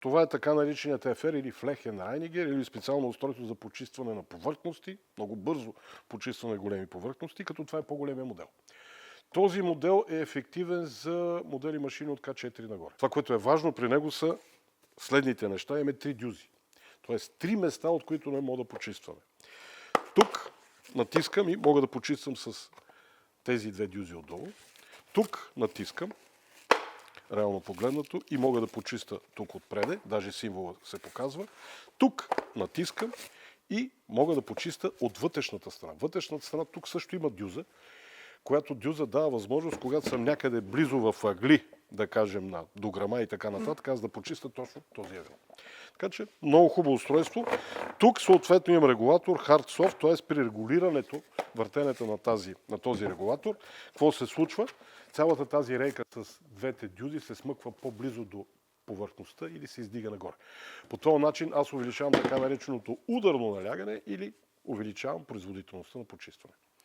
Това е така нареченият ефер или Флехенрайнигер, или специално устройство за почистване на повърхности, много бързо почистване на големи повърхности, като това е по-големия модел. Този модел е ефективен за модели машини от К4 нагоре. Това, което е важно при него, са следните неща. Имаме 3 дюзи. Тоест 3 места, от които не мога да почистваме. Тук натискам и мога да почиствам с тези 2 дюзи отдолу. Тук натискам, реално погледнато, и мога да почиста тук отпреде, даже символа се показва. Тук натискам и мога да почиста от вътрешната страна. Вътрешната страна тук също има дюза, която дюза дава възможност, когато съм някъде близо в ъгли, да кажем на дограма и така нататък, аз да почиста точно този ъгъл. Така че много хубаво устройство. Тук съответно имам регулатор Hard Soft, т.е. при регулирането, въртенето на този регулатор, какво се случва? Цялата тази рейка с двете дюзи се смъква по-близо до повърхността или се издига нагоре. По този начин аз увеличавам така нареченото ударно налягане или увеличавам производителността на почистване.